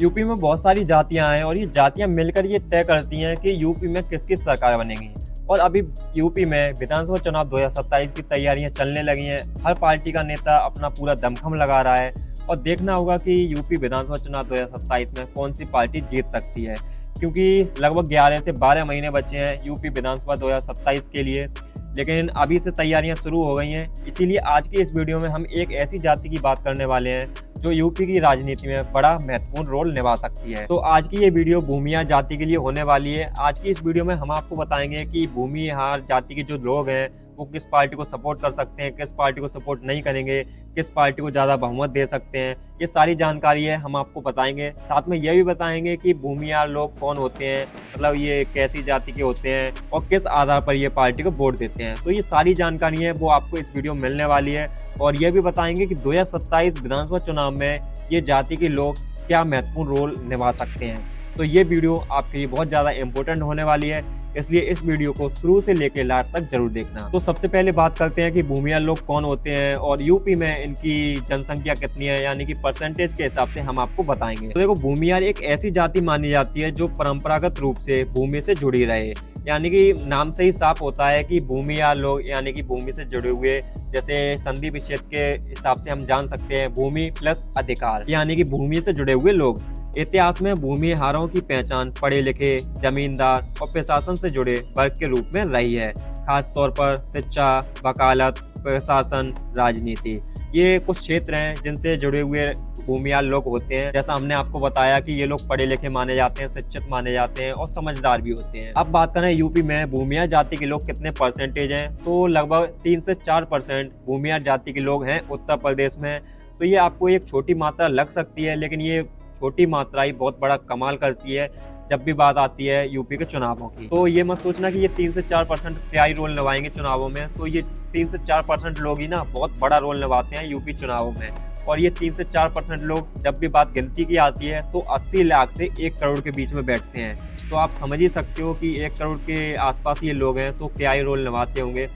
UP में बहुत सारी जातियां हैं और ये जातियां मिलकर ये तय करती हैं कि यूपी में किसकी सरकार बनेगी। और अभी यूपी में विधानसभा चुनाव 2027 की तैयारियां चलने लगी हैं। हर पार्टी का नेता अपना पूरा दमखम लगा रहा है और देखना होगा कि यूपी विधानसभा चुनाव 2027 में कौन सी पार्टी जीत सकती है, क्योंकि लगभग 11 से 12 महीने बचे हैं यूपी विधानसभा 2027 के लिए। लेकिन अभी से तैयारियां शुरू हो गई हैं। इसीलिए आज की इस वीडियो में हम एक ऐसी जाति की बात करने वाले हैं जो यूपी की राजनीति में बड़ा महत्वपूर्ण रोल निभा सकती है। तो आज की ये वीडियो भूमिया जाति के लिए होने वाली है। आज की इस वीडियो में हम आपको बताएंगे कि भूमिहार जाति के जो लोग हैं वो किस पार्टी को सपोर्ट कर सकते हैं, किस पार्टी को सपोर्ट नहीं करेंगे, किस पार्टी को ज़्यादा बहुमत दे सकते हैं। ये सारी जानकारी है हम आपको बताएंगे। साथ में यह भी बताएंगे कि भूमिहार लोग कौन होते हैं, मतलब ये कैसी जाति के होते हैं और किस आधार पर ये पार्टी को वोट देते हैं। तो ये सारी जानकारी है वो आपको इस वीडियो में मिलने वाली है। और यह भी बताएंगे कि 2027 विधानसभा चुनाव में ये जाति के लोग क्या महत्वपूर्ण रोल निभा सकते हैं। तो ये वीडियो आपके लिए बहुत ज़्यादा इम्पोर्टेंट होने वाली है, इसलिए इस वीडियो को शुरू से लेकर लास्ट तक जरूर देखना। तो सबसे पहले बात करते हैं कि भूमिहार लोग कौन होते हैं और यूपी में इनकी जनसंख्या कितनी है, यानी कि परसेंटेज के हिसाब से हम आपको बताएंगे। तो देखो, भूमिहार एक ऐसी जाति मानी जाती है जो परंपरागत रूप से भूमि से जुड़ी रहे, यानी कि नाम से ही साफ होता है कि भूमिहार लोग यानी कि भूमि से जुड़े हुए। जैसे संधि विच्छेद के हिसाब से हम जान सकते हैं भूमि प्लस अधिकार, यानी कि भूमि से जुड़े हुए लोग। इतिहास में भूमिहारों की पहचान पढ़े लिखे, जमींदार और प्रशासन से जुड़े वर्ग के रूप में रही है। खास तौर पर शिक्षा, वकालत, प्रशासन, राजनीति, ये कुछ क्षेत्र हैं जिनसे जुड़े हुए भूमिहार लोग होते हैं। जैसा हमने आपको बताया कि ये लोग पढ़े लिखे माने जाते हैं, शिक्षित माने जाते हैं और समझदार भी होते हैं। अब बात करें यूपी में भूमिहार जाति के लोग कितने परसेंटेज हैं, तो लगभग 3 से 4% भूमिहार जाति के लोग हैं उत्तर प्रदेश में। तो ये आपको एक छोटी मात्रा लग सकती है, लेकिन ये छोटी मात्रा ही बहुत बड़ा कमाल करती है जब भी बात आती है यूपी के चुनावों की। तो ये मत सोचना कि ये 3 से 4% क्या ही रोल निभाएंगे चुनावों में। तो ये 3 से 4% लोग ही ना बहुत बड़ा रोल निभाते हैं यूपी चुनावों में। और ये 3 से 4% लोग जब भी बात गिनती की आती है तो 80 लाख से 1 करोड़ के बीच में बैठते हैं। तो आप समझ ही सकते हो कि 1 करोड़ के आसपास ये लोग हैं तो क्या ही रोल निभाते होंगे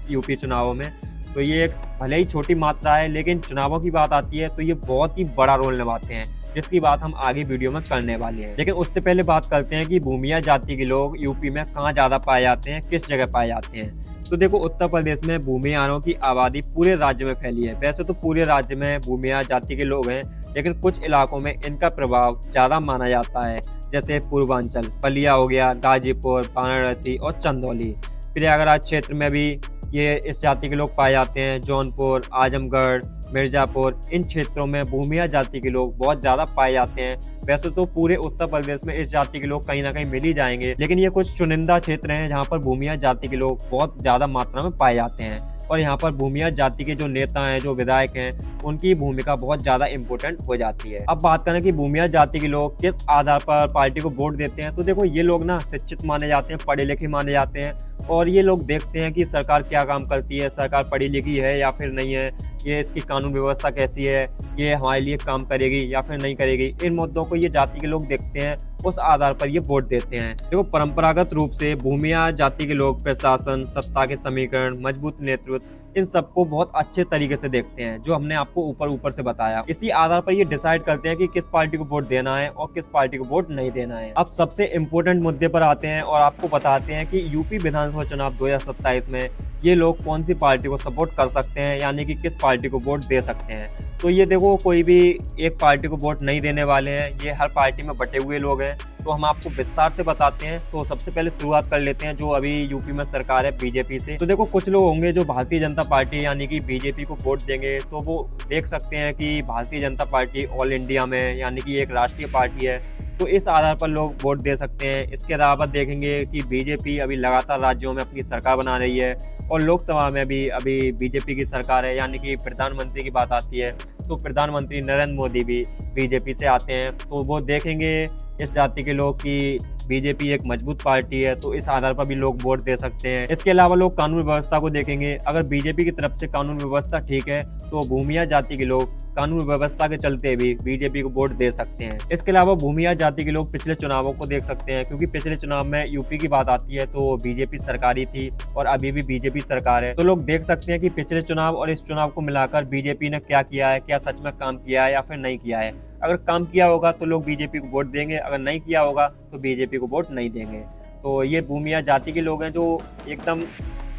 यूपी चुनावों में। तो ये एक भले ही छोटी मात्रा है, लेकिन चुनावों की बात आती है तो ये बहुत ही बड़ा रोल निभाते हैं, जिसकी बात हम आगे वीडियो में करने वाले हैं। लेकिन उससे पहले बात करते हैं कि भूमिहार जाति के लोग यूपी में कहाँ ज्यादा पाए जाते हैं, किस जगह पाए जाते हैं। तो देखो, उत्तर प्रदेश में भूमिहारों की आबादी पूरे राज्य में फैली है। वैसे तो पूरे राज्य में भूमिहार जाति के लोग हैं, लेकिन कुछ इलाकों में इनका प्रभाव ज्यादा माना जाता है। जैसे पूर्वांचल, बलिया हो गया, गाजीपुर, वाराणसी और चंदौली। प्रयागराज क्षेत्र में भी ये इस जाति के लोग पाए जाते हैं। जौनपुर, आजमगढ़, मिर्जापुर, इन क्षेत्रों में भूमिहार जाति के लोग बहुत ज़्यादा पाए जाते हैं। वैसे तो पूरे उत्तर प्रदेश में इस जाति के लोग कहीं ना कहीं मिल ही जाएंगे, लेकिन ये कुछ चुनिंदा क्षेत्र हैं जहाँ पर भूमिहार जाति के लोग बहुत ज़्यादा मात्रा में पाए जाते हैं। और यहाँ पर भूमिहार जाति के जो नेता हैं, जो विधायक हैं, उनकी भूमिका बहुत ज़्यादा इंपॉर्टेंट हो जाती है। अब बात करें कि भूमिहार जाति के लोग किस आधार पर पार्टी को वोट देते हैं, तो देखो, ये लोग ना शिक्षित माने जाते हैं, पढ़े लिखे माने जाते हैं। और ये लोग देखते हैं कि सरकार क्या काम करती है, सरकार पढ़ी लिखी है या फिर नहीं है, ये इसकी कानून व्यवस्था कैसी है, ये हमारे लिए काम करेगी या फिर नहीं करेगी। इन मुद्दों को ये जाति के लोग देखते हैं, उस आधार पर ये वोट देते हैं। देखो, परंपरागत रूप से भूमिहार जाति के लोग प्रशासन, सत्ता के समीकरण, मजबूत नेतृत्व, इन सबको बहुत अच्छे तरीके से देखते हैं, जो हमने आपको ऊपर से बताया। इसी आधार पर ये डिसाइड करते हैं कि किस पार्टी को वोट देना है और किस पार्टी को वोट नहीं देना है। अब सबसे इम्पोर्टेंट मुद्दे पर आते हैं और आपको बताते हैं कि यूपी विधानसभा चुनाव 2027 में ये लोग कौन सी पार्टी को सपोर्ट कर सकते हैं, यानी कि किस पार्टी को वोट दे सकते हैं। तो ये देखो, कोई भी एक पार्टी को वोट नहीं देने वाले हैं, ये हर पार्टी में बटे हुए लोग हैं। तो हम आपको विस्तार से बताते हैं। तो सबसे पहले शुरुआत कर लेते हैं जो अभी यूपी में सरकार है बीजेपी से। तो देखो, कुछ लोग होंगे जो भारतीय जनता पार्टी यानी कि बीजेपी को वोट देंगे, तो वो देख सकते हैं कि Bharatiya Janata party all India में यानी कि एक राष्ट्रीय पार्टी है, तो इस आधार पर लोग वोट दे सकते हैं। इसके अलावा देखेंगे कि बीजेपी अभी लगातार राज्यों में अपनी सरकार बना रही है और लोकसभा में भी अभी बीजेपी की सरकार है, यानी कि प्रधानमंत्री की बात आती है तो प्रधानमंत्री नरेंद्र मोदी भी बीजेपी से आते हैं। तो वो देखेंगे इस जाति के लोग कि बीजेपी एक मजबूत पार्टी है, तो इस आधार पर भी लोग वोट दे सकते हैं। इसके अलावा लोग कानून व्यवस्था को देखेंगे। अगर बीजेपी की तरफ से कानून व्यवस्था ठीक है तो भूमिहार जाति के लोग कानून व्यवस्था के चलते भी बीजेपी को वोट दे सकते हैं। इसके अलावा भूमिहार जाति के लोग पिछले चुनावों को देख सकते हैं, क्योंकि पिछले चुनाव में यूपी की बात आती है तो बीजेपी सरकार ही थी और अभी भी बीजेपी सरकार है। तो लोग देख सकते हैं कि पिछले चुनाव और इस चुनाव को मिलाकर बीजेपी ने क्या किया है, क्या सच में काम किया है या फिर नहीं किया है। अगर काम किया होगा तो लोग बीजेपी को वोट देंगे, अगर नहीं किया होगा तो बीजेपी को वोट नहीं देंगे। तो ये भूमिया जाति के लोग हैं जो एकदम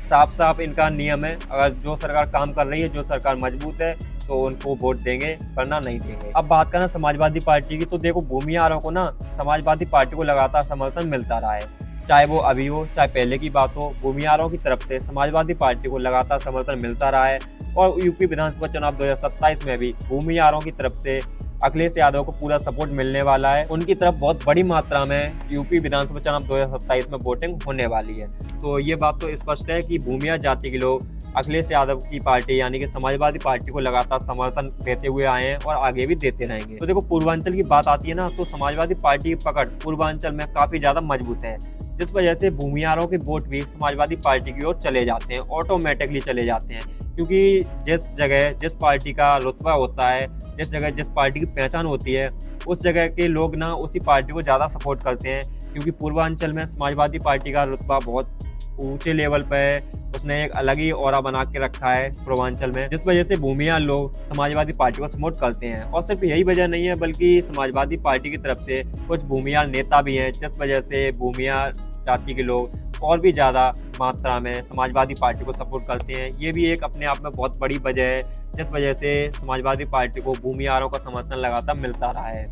साफ साफ इनका नियम है, अगर जो सरकार काम कर रही है, जो सरकार मजबूत है तो उनको वोट देंगे, वरना नहीं देंगे। अब बात करना समाजवादी पार्टी की, तो देखो भूमिहारों को ना समाजवादी पार्टी को लगातार समर्थन मिलता रहा है, चाहे वो अभी हो चाहे पहले की बात हो। भूमिहारों की तरफ से समाजवादी पार्टी को लगातार समर्थन मिलता रहा है और यूपी विधानसभा चुनाव 2027 में भी भूमिहारों की तरफ से अखिलेश यादव को पूरा सपोर्ट मिलने वाला है। उनकी तरफ बहुत बड़ी मात्रा में यूपी विधानसभा चुनाव 2027 में वोटिंग होने वाली है। तो ये बात तो स्पष्ट है कि भूमिया जाति के लोग अखिलेश यादव की पार्टी यानी कि समाजवादी पार्टी को लगातार समर्थन देते हुए आए हैं और आगे भी देते रहेंगे। तो देखो पूर्वांचल की बात आती है ना, तो समाजवादी पार्टी की पकड़ पूर्वांचल में काफी ज्यादा मजबूत है, जिस वजह से भूमिहारों के वोट भी समाजवादी पार्टी की ओर चले जाते हैं, ऑटोमेटिकली चले जाते हैं। क्योंकि जिस जगह जिस पार्टी का रुतबा होता है, जिस जगह जिस पार्टी की पहचान होती है, उस जगह के लोग ना उसी पार्टी को ज़्यादा सपोर्ट करते हैं। क्योंकि पूर्वांचल में समाजवादी पार्टी का रुतबा बहुत ऊंचे लेवल पर है, उसने एक अलग ही ऑरा बना के रखा है पूर्वांचल में, जिस वजह से भूमिहार लोग समाजवादी पार्टी को सपोर्ट करते हैं। और सिर्फ यही वजह नहीं है, बल्कि समाजवादी पार्टी की तरफ से कुछ भूमिहार नेता भी हैं, जिस वजह से भूमिहार जाति के लोग और भी ज़्यादा मात्रा में समाजवादी पार्टी को सपोर्ट करते हैं। ये भी एक अपने आप में बहुत बड़ी वजह है, जिस वजह से समाजवादी पार्टी को भूमिहारों का समर्थन लगातार मिलता रहा है।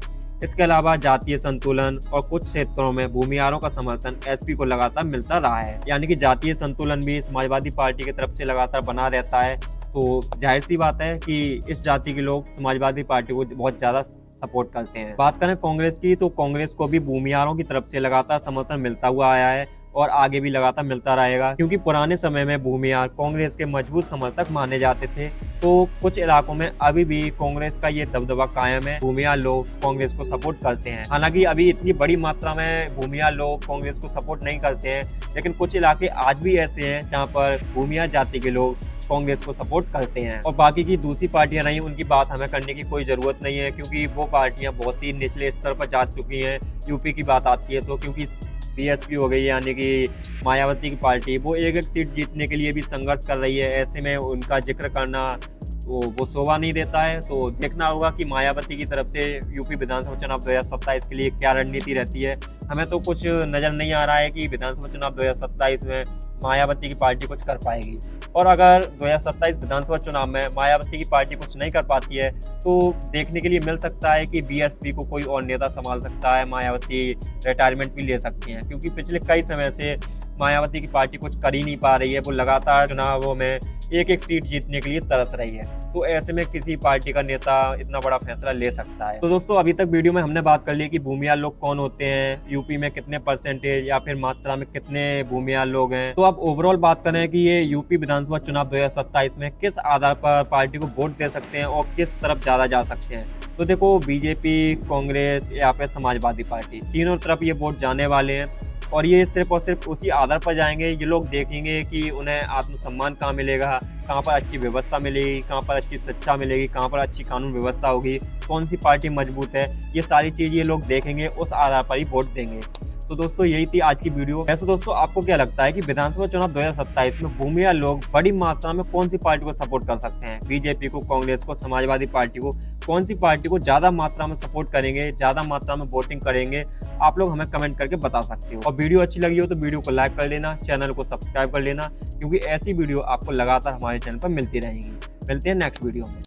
इसके अलावा जातीय संतुलन और कुछ क्षेत्रों में भूमिहारों का समर्थन एसपी को लगातार मिलता रहा है, यानी कि जातीय संतुलन भी समाजवादी पार्टी की तरफ से लगातार बना रहता है। तो जाहिर सी बात है कि इस जाति के लोग समाजवादी पार्टी को बहुत ज़्यादा सपोर्ट करते हैं। बात करें कांग्रेस की, तो कांग्रेस को भी भूमिहारों की तरफ से लगातार समर्थन मिलता हुआ आया है और आगे भी लगातार मिलता रहेगा। क्योंकि पुराने समय में भूमिहार कांग्रेस के मजबूत समर्थक माने जाते थे, तो कुछ इलाकों में अभी भी कांग्रेस का ये दबदबा कायम है, भूमिहार लोग कांग्रेस को सपोर्ट करते हैं। हालांकि अभी इतनी बड़ी मात्रा में भूमिहार लोग कांग्रेस को सपोर्ट नहीं करते हैं, लेकिन कुछ इलाके आज भी ऐसे हैं जहाँ पर भूमिहार जाति के लोग कांग्रेस को सपोर्ट करते हैं। और बाकी की दूसरी पार्टियां नहीं, उनकी बात हमें करने की कोई ज़रूरत नहीं है, क्योंकि वो पार्टियां बहुत ही निचले स्तर पर जा चुकी हैं। यूपी की बात आती है तो क्योंकि बीएसपी हो गई, यानी कि मायावती की पार्टी, वो एक एक सीट जीतने के लिए भी संघर्ष कर रही है। ऐसे में उनका जिक्र करना वो शोभा नहीं देता है। तो देखना होगा कि मायावती की तरफ से यूपी विधानसभा चुनाव 2027 के लिए क्या रणनीति रहती है। हमें तो कुछ नज़र नहीं आ रहा है कि विधानसभा चुनाव 2027 में मायावती की पार्टी कुछ कर पाएगी। और अगर 2027 विधानसभा चुनाव में मायावती की पार्टी कुछ नहीं कर पाती है, तो देखने के लिए मिल सकता है कि बीएसपी को कोई और नेता संभाल सकता है, मायावती रिटायरमेंट भी ले सकती हैं। क्योंकि पिछले कई समय से मायावती की पार्टी कुछ कर ही नहीं पा रही है, वो लगातार चुनावों में एक एक सीट जीतने के लिए तरस रही है। तो ऐसे में किसी पार्टी का नेता इतना बड़ा फैसला ले सकता है। तो दोस्तों अभी तक वीडियो में हमने बात कर ली कि भूमिहार लोग कौन होते हैं, यूपी में कितने परसेंटेज या फिर मात्रा में कितने भूमिहार लोग हैं। तो अब ओवरऑल बात करें कि ये यूपी विधानसभा चुनाव 2027 में किस आधार पर पार्टी को वोट दे सकते हैं और किस तरफ ज्यादा जा सकते हैं। तो देखो बीजेपी, कांग्रेस या फिर समाजवादी पार्टी, तीनों तरफ ये वोट जाने वाले हैं और ये सिर्फ और सिर्फ उसी आधार पर जाएंगे। ये लोग देखेंगे कि उन्हें आत्मसम्मान कहाँ मिलेगा, कहाँ पर अच्छी व्यवस्था मिलेगी, कहाँ पर अच्छी शिक्षा मिलेगी, कहाँ पर अच्छी कानून व्यवस्था होगी, कौन सी पार्टी मजबूत है। ये सारी चीज़ ये लोग देखेंगे, उस आधार पर ही वोट देंगे। तो दोस्तों यही थी आज की वीडियो। वैसे दोस्तों आपको क्या लगता है कि विधानसभा चुनाव 2027 में भूमिहार लोग बड़ी मात्रा में कौन सी पार्टी को सपोर्ट कर सकते हैं? बीजेपी को, कांग्रेस को, समाजवादी पार्टी को? कौन सी पार्टी को ज्यादा मात्रा में सपोर्ट करेंगे, ज्यादा मात्रा में वोटिंग करेंगे? आप लोग हमें कमेंट करके बता सकते हो। और वीडियो अच्छी लगी हो तो वीडियो को लाइक कर लेना, चैनल को सब्सक्राइब कर लेना, क्योंकि ऐसी वीडियो आपको लगातार हमारे चैनल पर मिलती रहेंगी। मिलते हैं नेक्स्ट वीडियो में।